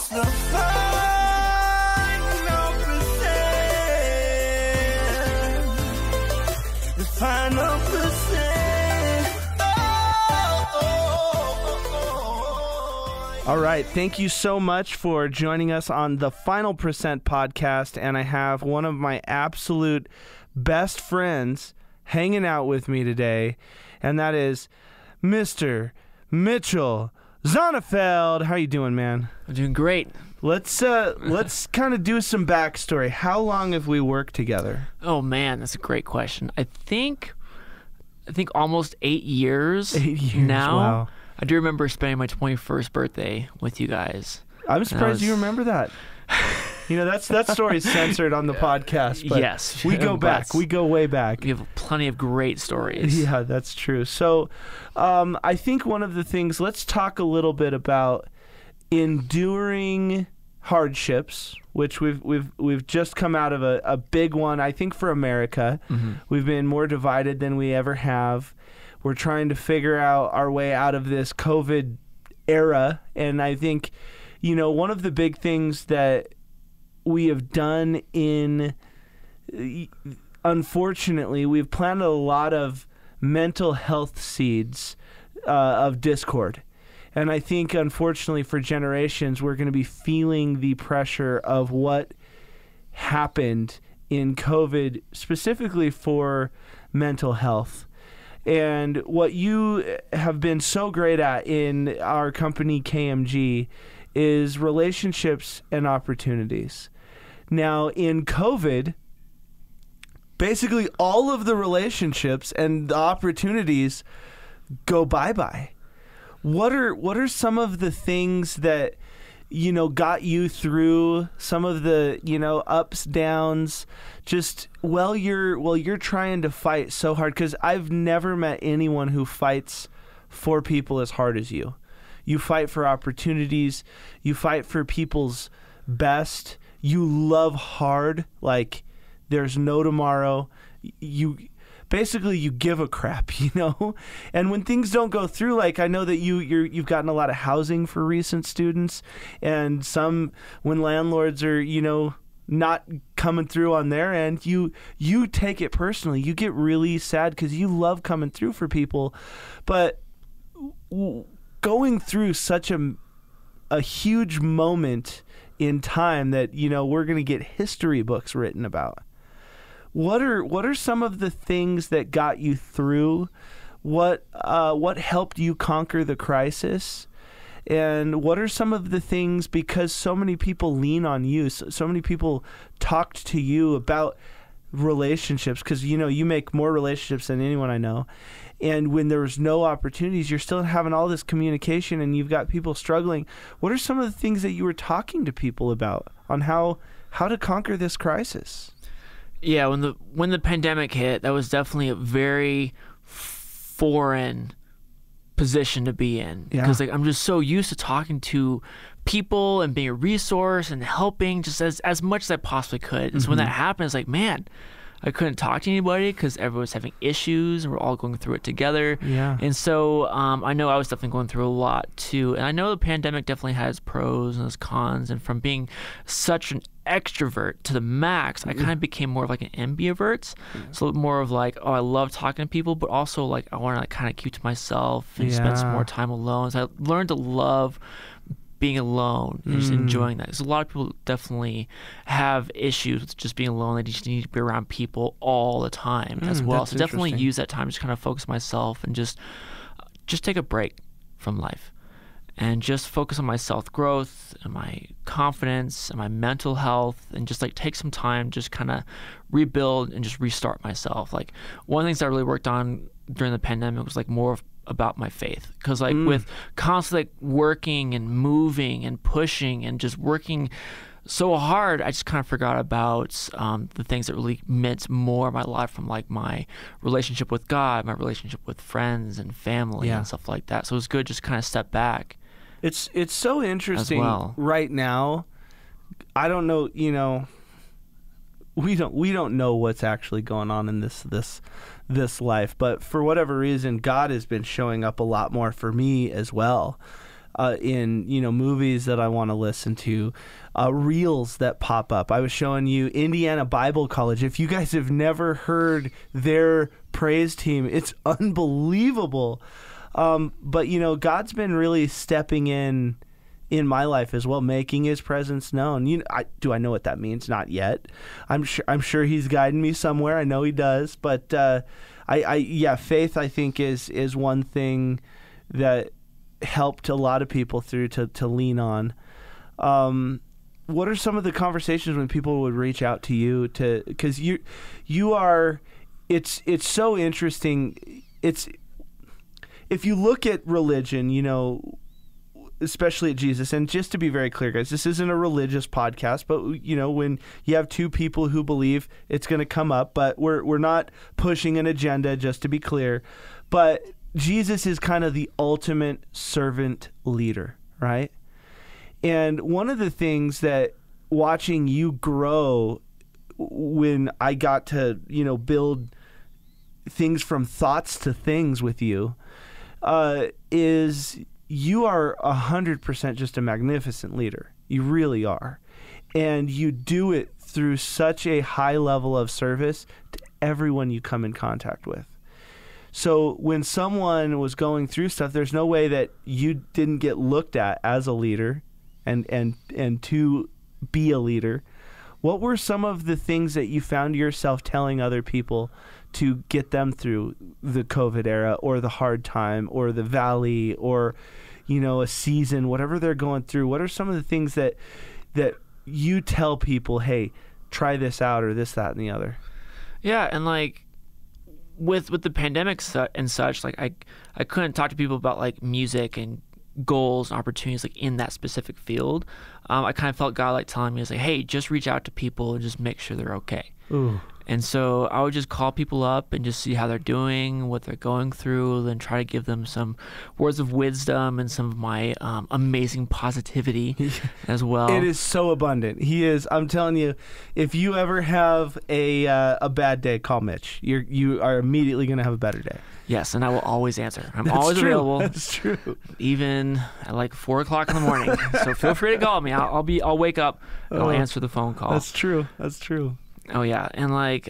It's the final percent. The final percent. All right. Thank you so much for joining us on the Final Percent podcast. And I have one of my absolute best friends hanging out with me today, and that is Mr. Mitchell Zonnefeld. How you doing, man? I'm doing great. Let's kind of do some backstory. How long have we worked together? Oh man, that's a great question. I think almost 8 years. 8 years now. Wow. I do remember spending my 21st birthday with you guys. I'm surprised you remember that. You know, that story's censored on the podcast. But yes. We go back. We go way back. We have plenty of great stories. Yeah, that's true. So I think one of the things, let's talk a little bit about enduring hardships, which we've just come out of a big one, I think, for America. Mm-hmm. We've been more divided than we ever have. We're trying to figure out our way out of this COVID era. And I think, you know, one of the big things that we have done unfortunately, we've planted a lot of mental health seeds of discord. And I think, unfortunately, for generations, we're going to be feeling the pressure of what happened in COVID, specifically for mental health. And what you have been so great at in our company, KMG, is relationships and opportunities. Now, in COVID, basically all of the relationships and the opportunities go bye-bye. What are some of the things that, you know, got you through some of the, you know, ups, downs, just while you're trying to fight so hard? Because I've never met anyone who fights for people as hard as you. You fight for opportunities. You fight for people's best. You love hard, like there's no tomorrow. You give a crap, you know? And when things don't go through, like I know that you've gotten a lot of housing for recent students, and when landlords are, you know, not coming through on their end, you take it personally. You get really sad because you love coming through for people. But going through such a huge moment in time that, you know, we're going to get history books written about. What are some of the things that got you through? What helped you conquer the crisis? And what are some of the things, because so many people lean on you, so many people talked to you about relationships, because, you know, you make more relationships than anyone I know. And when there was no opportunities, you're still having all this communication and you've got people struggling. What are some of the things that you were talking to people about on how to conquer this crisis? Yeah, when the pandemic hit, that was definitely a very foreign position to be in. Because like I'm just so used to talking to people and being a resource and helping just as much as I possibly could. And so when that happened, it's like, man, I couldn't talk to anybody because everyone's having issues and we're all going through it together. Yeah. And so I know I was definitely going through a lot too. And I know the pandemic definitely has pros and its cons. And from being such an extrovert to the max, I kind of became more of like an ambivert. So more of like, oh, I love talking to people, but also like I want to like kind of keep to myself and spend some more time alone. So I learned to love being alone and just enjoying that. Because a lot of people definitely have issues with just being alone. They just need to be around people all the time as well. So definitely use that time to just kind of focus myself and just take a break from life and just focus on my self-growth and my confidence and my mental health, and just like take some time, just kind of rebuild and just restart myself. Like one of the things I really worked on during the pandemic was like more about my faith, because like with constantly like working and moving and pushing and just working so hard, I just kind of forgot about the things that really meant more in my life, from like my relationship with God, my relationship with friends and family and stuff like that. So it was good just kind of step back. It's so interesting right now. I don't know, you know, we don't know what's actually going on in this life, but for whatever reason, God has been showing up a lot more for me as well. in movies that I want to listen to, reels that pop up. I was showing you Indiana Bible College. If you guys have never heard their praise team, it's unbelievable. But God's been really stepping in my life as well, making His presence known. Do I know what that means? Not yet. I'm sure He's guiding me somewhere. I know He does. But faith, I think, is one thing that helped a lot of people through to lean on. What are some of the conversations when people would reach out to you because you are, it's so interesting. If you look at religion, especially at Jesus, and just to be very clear, guys, this isn't a religious podcast, but when you have two people who believe, it's going to come up, but we're not pushing an agenda, just to be clear. But Jesus is kind of the ultimate servant leader, right? And one of the things that watching you grow when I got to, build things from thoughts to things with you, is you are 100% just a magnificent leader. You really are. And you do it through such a high level of service to everyone you come in contact with. So when someone was going through stuff, there's no way that you didn't get looked at as a leader and to be a leader. What were some of the things that you found yourself telling other people to get them through the COVID era or the hard time or the valley or, a season, whatever they're going through? What are some of the things that you tell people, hey, try this out or this, that, and the other? Yeah, and with the pandemic and such, I couldn't talk to people about music and goals and opportunities in that specific field. I kind of felt God telling me, hey, just reach out to people and just make sure they're okay. Ooh. And so I would just call people up and just see how they're doing, what they're going through, then try to give them some words of wisdom and some of my amazing positivity as well. It is so abundant. He is. I'm telling you, if you ever have a bad day, call Mitch. You are immediately going to have a better day. Yes, and I will always answer. I'm That's always true. available. That's true. Even at 4:00 in the morning. So feel free to call me. I'll wake up and I'll answer the phone call. That's true. That's true. Oh yeah, and I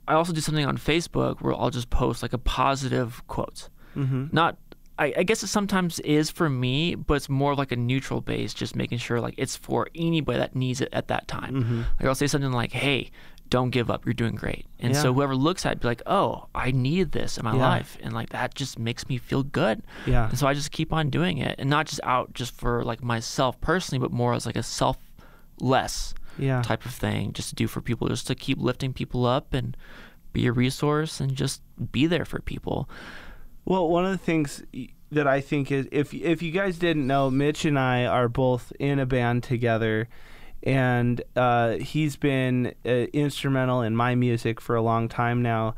also do something on Facebook where I'll just post a positive quote. Mm-hmm. Not, I guess it sometimes is for me, but it's more of a neutral base, just making sure it's for anybody that needs it at that time. Mm-hmm. I'll say something like, "Hey, don't give up. You're doing great." And Yeah. so whoever looks at it be like, "Oh, I needed this in my Yeah. life," and that just makes me feel good. Yeah. And so I just keep on doing it, and not just out just for myself personally, but more as a selfless type of thing, just to do for people, just to keep lifting people up and be a resource and just be there for people. Well, one of the things that I think is, if you guys didn't know, Mitch and I are both in a band together, and he's been instrumental in my music for a long time now.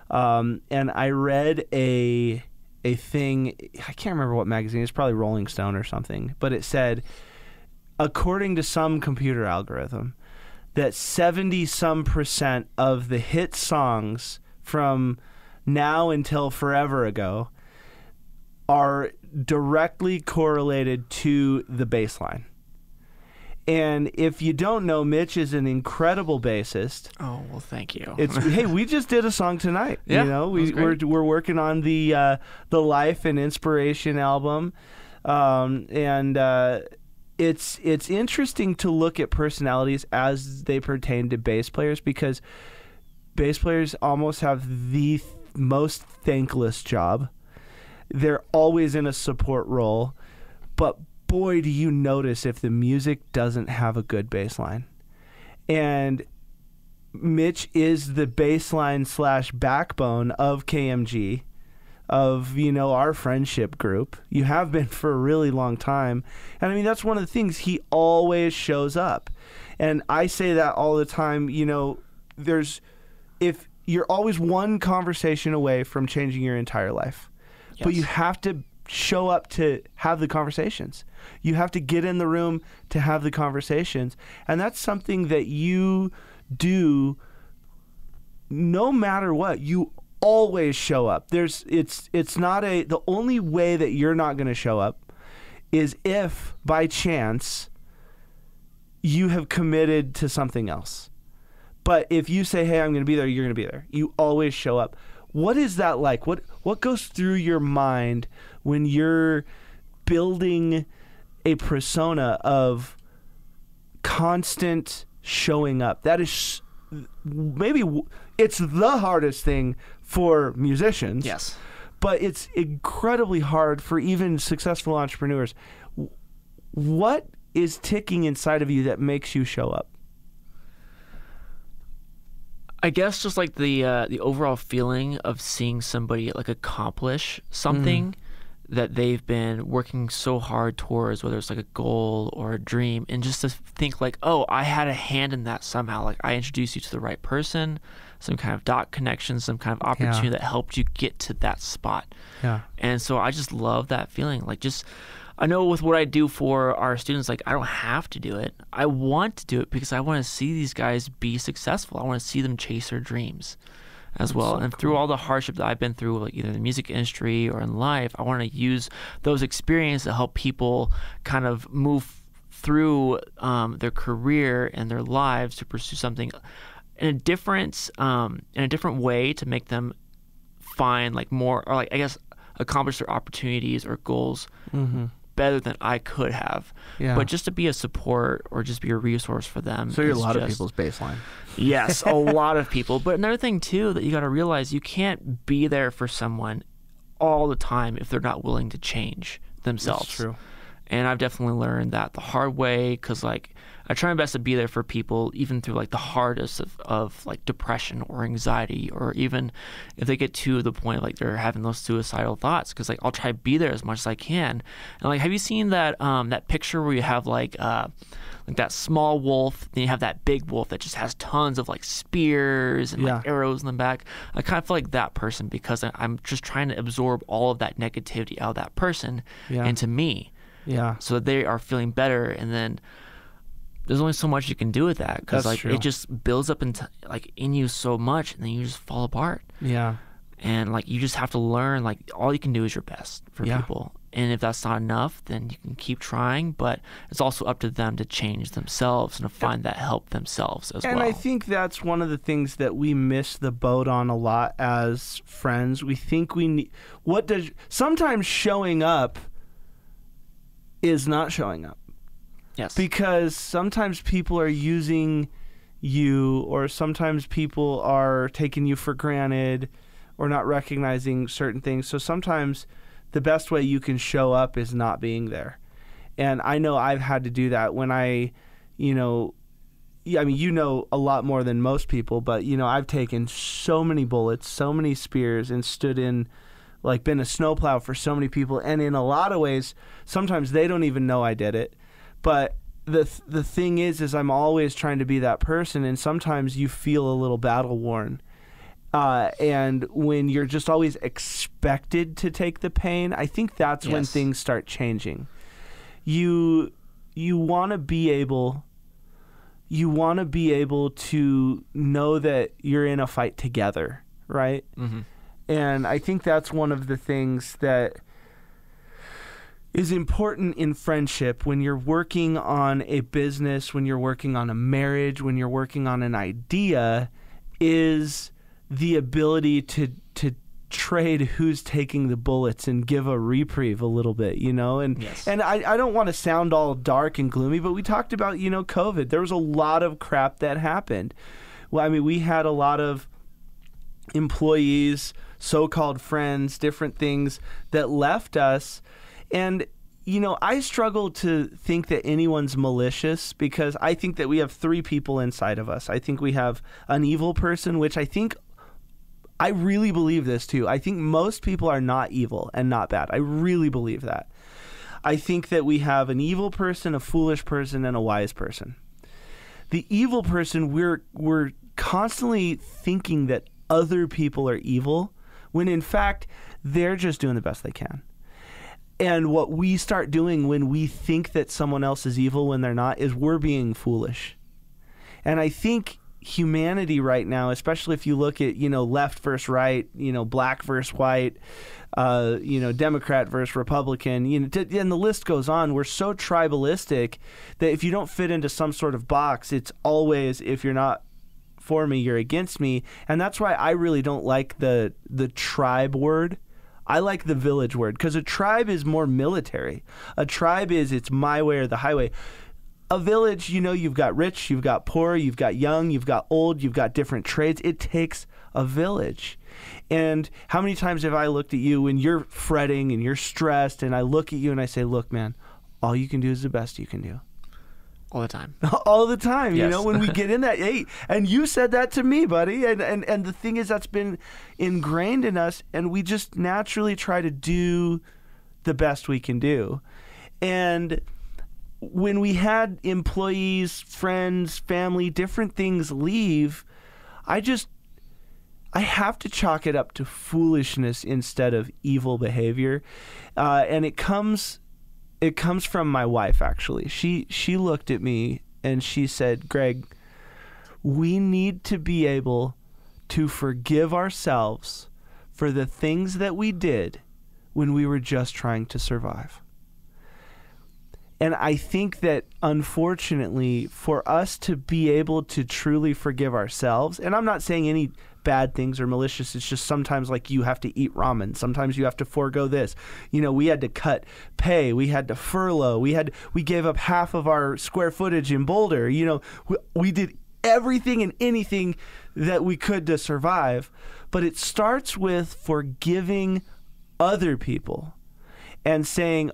And I read a thing, I can't remember what magazine, it's probably Rolling Stone or something, but it said, according to some computer algorithm, that 70% of the hit songs from now until forever ago are directly correlated to the bass line. And if you don't know, Mitch is an incredible bassist. Oh, well, thank you. Hey, we just did a song tonight. Yeah, we're working on the Life and Inspiration album, and it's interesting to look at personalities as they pertain to bass players, because bass players almost have the most thankless job. They're always in a support role, but boy, do you notice if the music doesn't have a good bass line. And Mitch is the bass line / backbone of KMG, of, our friendship group. You have been for a really long time. And I mean, that's one of the things. He always shows up. And I say that all the time. If you're always one conversation away from changing your entire life, but you have to show up to have the conversations. You have to get in the room to have the conversations. And that's something that you do no matter what. You always show up. It's not the only way that you're not going to show up is if by chance you have committed to something else. But if you say, hey, I'm going to be there, you're going to be there. You always show up. What is that like? What goes through your mind when you're building a persona of constant showing up? That is maybe it's the hardest thing for musicians. Yes. But it's incredibly hard for even successful entrepreneurs. What is ticking inside of you that makes you show up? I guess just like the overall feeling of seeing somebody like accomplish something that they've been working so hard towards, whether it's like a goal or a dream, and just to think like, oh, I had a hand in that somehow. Like I introduced you to the right person, some kind of dot connection, some kind of opportunity that helped you get to that spot. Yeah. And so I just love that feeling. Like just, I know with what I do for our students, like I don't have to do it. I want to do it because I want to see these guys be successful. I want to see them chase their dreams as well. And through all the hardship that I've been through, like either in the music industry or in life, I want to use those experiences to help people kind of move through their career and their lives to pursue something in a different way, to make them find like more, or like I guess accomplish their opportunities or goals better than I could have. Yeah. But just to be a support or just be a resource for them. So you're a lot of just- people's baseline. Yes, a lot of people. But another thing too that you got to realize, you can't be there for someone all the time if they're not willing to change themselves. That's true. And I've definitely learned that the hard way, because like I try my best to be there for people even through like the hardest of like depression or anxiety, or even if they get to the point like they're having those suicidal thoughts, because like I'll try to be there as much as I can. And like, have you seen that that picture where you have like that small wolf, then you have that big wolf that just has tons of like spears and like arrows in the back? I kind of feel like that person, because I'm just trying to absorb all of that negativity out of that person into me. Yeah. So that they are feeling better, and then there's only so much you can do with that, because like true. it just builds up into like in you so much, and then you just fall apart. Yeah. And like you just have to learn, like all you can do is your best for people, and if that's not enough, then you can keep trying, but it's also up to them to change themselves and to find that help themselves as well. And I think that's one of the things that we miss the boat on a lot as friends. We think we need sometimes showing up is not showing up. Yes. Because sometimes people are using you, or sometimes people are taking you for granted or not recognizing certain things. So sometimes the best way you can show up is not being there. And I know I've had to do that when I mean, a lot more than most people, but, I've taken so many bullets, so many spears, and stood in, like, been a snowplow for so many people. And in a lot of ways, sometimes they don't even know I did it. But the thing is I'm always trying to be that person, and sometimes you feel a little battle worn. And when you're just always expected to take the pain, I think that's when things start changing. You want to be able to know that you're in a fight together, right? Mm-hmm. And I think that's one of the things that is important in friendship when you're working on a business, when you're working on a marriage, when you're working on an idea, is the ability to trade who's taking the bullets and give a reprieve a little bit, And and I don't want to sound all dark and gloomy, but we talked about, COVID. There was a lot of crap that happened. Well, I mean, we had a lot of employees, so-called friends, different things that left us. And, I struggle to think that anyone's malicious, because I think that we have three people inside of us. I think we have an evil person, which I really believe this too. I think most people are not evil and not bad. I really believe that. I think that we have an evil person, a foolish person, and a wise person. The evil person, we're constantly thinking that other people are evil, when in fact they're just doing the best they can. And what we start doing when we think that someone else is evil when they're not is we're being foolish. And I think, humanity right now, especially if you look at, left versus right, black versus white, Democrat versus Republican, and the list goes on. We're so tribalistic that if you don't fit into some sort of box, it's always, if you're not for me, you're against me. And that's why I really don't like the tribe word. I like the village word, because a tribe is more military. A tribe is, it's my way or the highway. A village, you've got rich, you've got poor, you've got young, you've got old, you've got different trades. It takes a village. And how many times have I looked at you when you're fretting and you're stressed, and I look at you and I say, look, man, all you can do is the best you can do. All the time. All the time, yes. When we get in that, hey, and you said that to me, buddy, and the thing is, that's been ingrained in us, and we just naturally try to do the best we can do. And when we had employees, friends, family, different things leave, I have to chalk it up to foolishness instead of evil behavior, and it comes from my wife, actually. She looked at me and she said, Greg, we need to be able to forgive ourselves for the things that we did when we were just trying to survive. And I think that, unfortunately, for us to be able to truly forgive ourselves, and I'm not saying any bad things are malicious, it's just sometimes, like, you have to eat ramen, sometimes you have to forego this. We had to cut pay, we had to furlough, we gave up half of our square footage in Boulder. We did everything and anything that we could to survive. But it starts with forgiving other people and saying,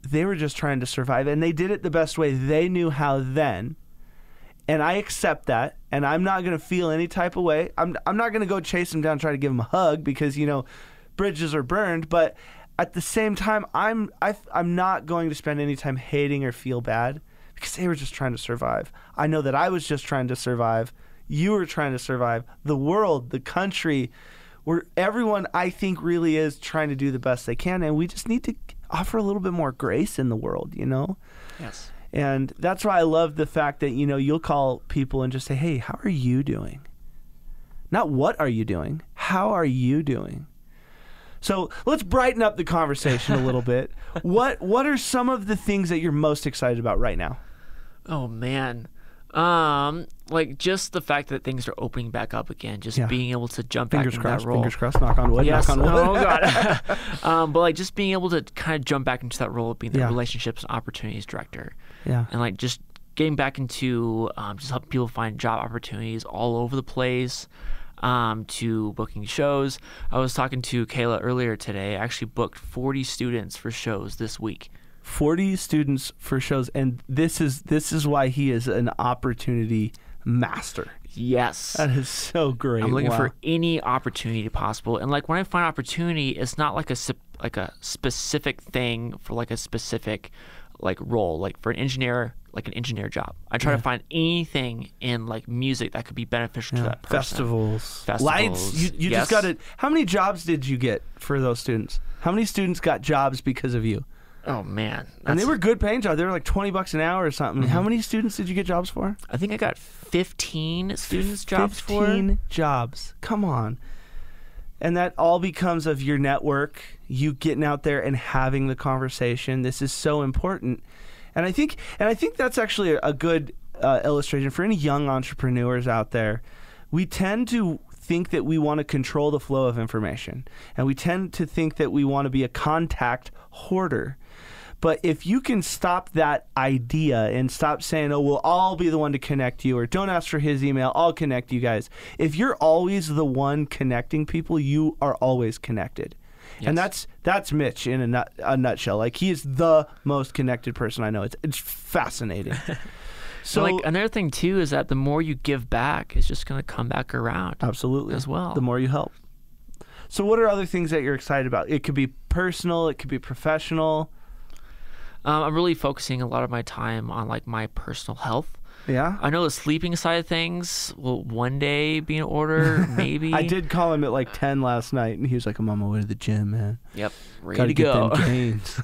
they were just trying to survive, and they did it the best way they knew how then. And I accept that, and I'm not going to feel any type of way. I'm not going to go chase them down and try to give them a hug, because, bridges are burned. But at the same time, I'm not going to spend any time hating or feel bad, because they were just trying to survive. I know that I was just trying to survive. You were trying to survive. The world, the country, where everyone, I think, really is trying to do the best they can, and we just need to offer a little bit more grace in the world, Yes. And that's why I love the fact that, you'll call people and just say, hey, how are you doing? Not what are you doing? How are you doing? So let's brighten up the conversation a little bit. What are some of the things that you're most excited about right now? Oh, man. Like, just the fact that things are opening back up again, just being able to jump back into that role. Fingers crossed, knock on wood, yes. knock on wood. Oh, God. But, like, just being able to kind of jump back into that role of being the relationships and opportunities director. Yeah. And, like, just getting back into just helping people find job opportunities all over the place, to booking shows. I was talking to Kayla earlier today. I actually booked 40 students for shows this week. 40 students for shows, and this is why he is an opportunity master. Yes. That is so great. I'm looking for any opportunity possible. And, like, when I find opportunity, it's not like a specific thing for, like, a specific, like, role. Like, for an engineer, like an engineer job, I try to find anything in, like, music that could be beneficial to that person. Festivals. Lights. You just got to. How many jobs did you get for those students? How many students got jobs because of you? Oh, man. And they were good paying jobs. They were like $20 an hour or something. Mm-hmm. How many students did you get jobs for? I think I got 15 students jobs for. 15 jobs. Come on. And that all becomes of your network, you getting out there and having the conversation. This is so important. And I think that's actually a good illustration for any young entrepreneurs out there. We tend to think that we want to control the flow of information, and we tend to think that we want to be a contact hoarder. But if you can stop that idea and stop saying, oh, well, I'll be the one to connect you, or don't ask for his email, I'll connect you guys. If you're always the one connecting people, you are always connected. Yes. And that's Mitch in a nutshell. Like, he is the most connected person I know. It's fascinating. So, like, another thing too is that the more you give back, it's just going to come back around. Absolutely. As well. The more you help. So what are other things that you're excited about? It could be personal, it could be professional. I'm really focusing a lot of my time on, like, my personal health. Yeah. I know the sleeping side of things will one day be in order, maybe. I did call him at like 10 last night, and he was like, I'm on my way to the gym, man. Yep, ready Gotta to get go. them gains.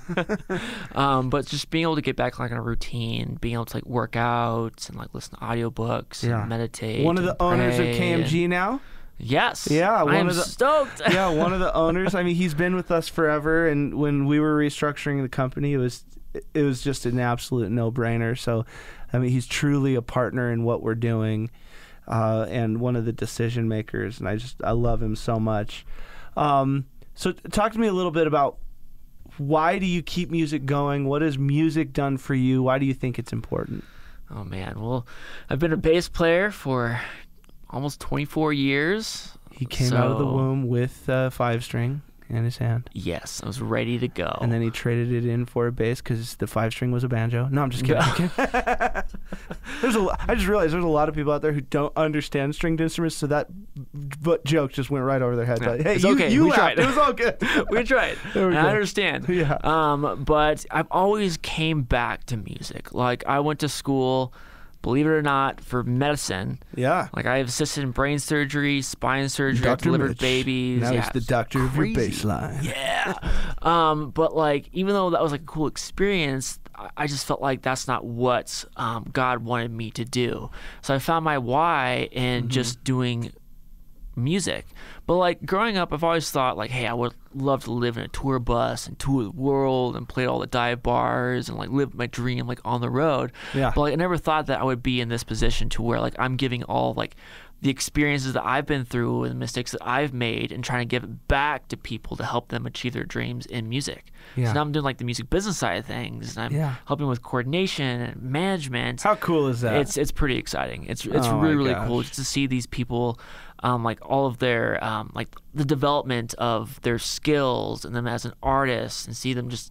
But just being able to get back like on a routine, being able to like work out and like listen to audiobooks and meditate. One of the owners of KMG now. Yes. Yeah, I'm stoked. Yeah, one of the owners. I mean, he's been with us forever, and when we were restructuring the company, it was just an absolute no-brainer. So, I mean, he's truly a partner in what we're doing, and one of the decision makers, and I love him so much. So talk to me a little bit about why do you keep music going? What has music done for you? Why do you think it's important? Oh, man. Well, I've been a bass player for almost 24 years. He came out of the womb with a 5-string in his hand. Yes, I was ready to go. And then he traded it in for a bass because the 5-string was a banjo. No, I'm just kidding. I just realized there's a lot of people out there who don't understand stringed instruments, so that joke just went right over their head. Yeah. But, hey, it's okay. you we laughed. tried. It was all good. We tried. And I understand. Yeah. But I've always came back to music. Like, I went to school, believe it or not, for medicine. Yeah. Like, I have assisted in brain surgery, spine surgery, I've Dr. delivered Mitch. baby. Now he's the doctor of your bass line. Yeah. But like, even though that was like a cool experience, I just felt like that's not what God wanted me to do. So I found my why in just doing music. But like growing up, I've always thought like, hey, I would love to live in a tour bus and tour the world and play at all the dive bars and like live my dream like on the road. Yeah. But like I never thought that I would be in this position to where like I'm giving all like the experiences that I've been through and the mistakes that I've made and trying to give it back to people to help them achieve their dreams in music. Yeah. So now I'm doing like the music business side of things, and I'm helping with coordination and management. How cool is that? It's pretty exciting. It's Oh really, really my cool gosh. just to see these people, like all of their like the development of their skills and them as an artist, and see them just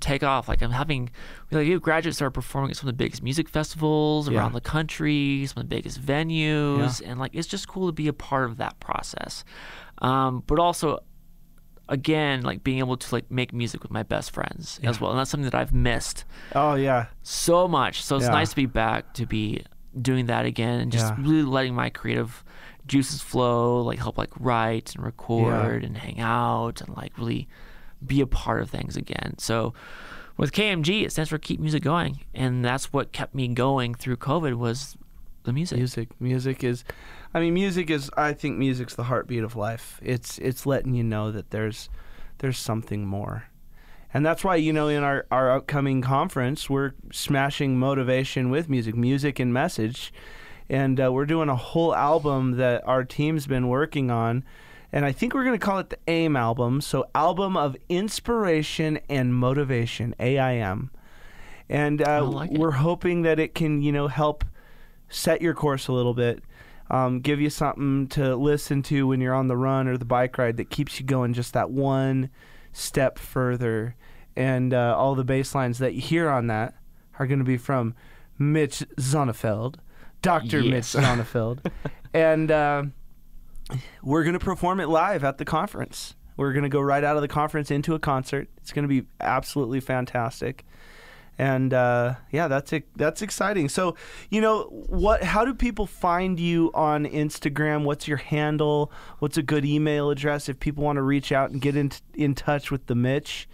take off. Like we have graduates that are performing at some of the biggest music festivals around the country, some of the biggest venues, and like it's just cool to be a part of that process. But also, again, like being able to like make music with my best friends as well, and that's something that I've missed. Oh yeah. So much. So it's Yeah. nice to be back to be doing that again and just really letting my creative juices flow, like help like write and record and hang out and like really be a part of things again. So with KMG, it stands for Keep Music Going, and that's what kept me going through COVID was the music. I think music's the heartbeat of life. It's letting you know that there's something more. And that's why, in our upcoming conference, we're smashing motivation with music and message. And we're doing a whole album that our team's been working on. And I think we're going to call it the AIM album. So Album of Inspiration and Motivation, AIM. And we're hoping that it can, help set your course a little bit, give you something to listen to when you're on the run or the bike ride that keeps you going just that one step further. And all the bass lines that you hear on that are going to be from Mitch Zonnefeld, Dr. Mitch Zonnefeld. And we're going to perform it live at the conference. We're going to go right out of the conference into a concert. It's going to be absolutely fantastic. And that's exciting. So, how do people find you on Instagram? What's your handle? What's a good email address if people want to reach out and get in touch with the Mitch?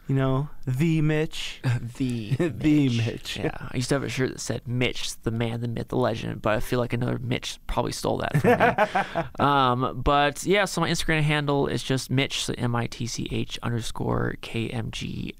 The Mitch. The Mitch. Yeah, I used to have a shirt that said Mitch, the man, the myth, the legend, but I feel like another Mitch probably stole that from me. But yeah, so my Instagram handle is just Mitch, so MITCH _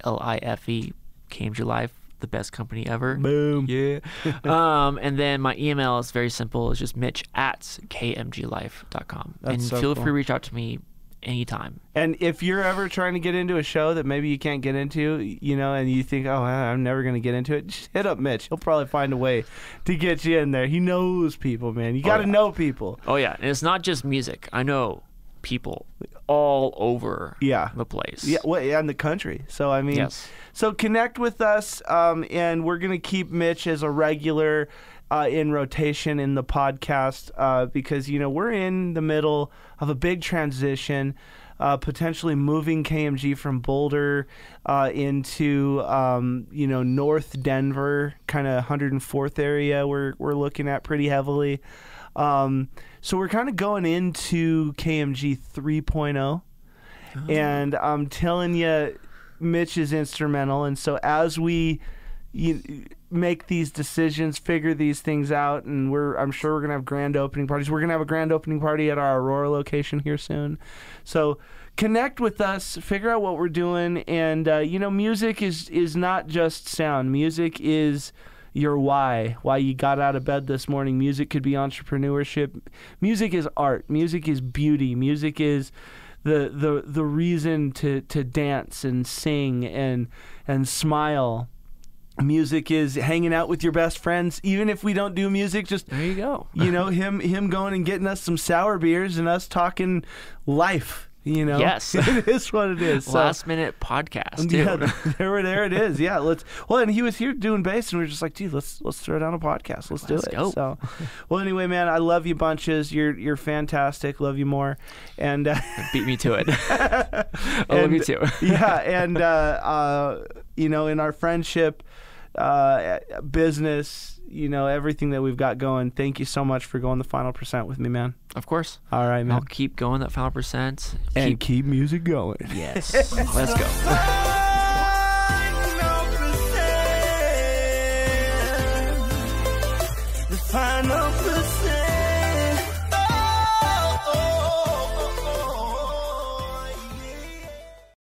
KMGLIFE, KMG Life, the best company ever. Boom. Yeah. And then my email is very simple. It's just mitch@kmglife.com. And so feel cool. free to reach out to me anytime. And if you're ever trying to get into a show that maybe you can't get into, and you think, oh, I'm never going to get into it, just hit up Mitch. He'll probably find a way to get you in there. He knows people, man. You got to know people. Oh, yeah. And it's not just music. I know people all over the place. Yeah, in the country. So, I mean, so connect with us, and we're going to keep Mitch as a regular in rotation in the podcast because, we're in the middle of a big transition. potentially moving KMG from Boulder into North Denver, kind of 104th area. We're looking at pretty heavily. So we're kind of going into KMG 3.0, and I'm telling you, Mitch is instrumental. And so as we make these decisions, figure these things out, and I'm sure we're gonna have grand opening parties. We're gonna have a grand opening party at our Aurora location here soon. So connect with us, figure out what we're doing, and music is not just sound. Music is your why you got out of bed this morning. Music could be entrepreneurship. Music is art. Music is beauty. Music is the reason to dance and sing and smile. Music is hanging out with your best friends. Even if we don't do music, just there you go. Him going and getting us some sour beers and us talking life. Yes, it is what it is. Last minute podcast. Yeah, there it is. Yeah, and he was here doing bass, and we were just like, dude, let's throw down a podcast. Let's do it. Go. So, well, anyway, man, I love you bunches. You're fantastic. Love you more. And beat me to it. I love you too. Yeah, and in our friendship, business, everything that we've got going. Thank you so much for going the final percent with me, man. Of course. All right, man. I'll keep going that final percent. And keep music going. Yes. Let's go. The final percent.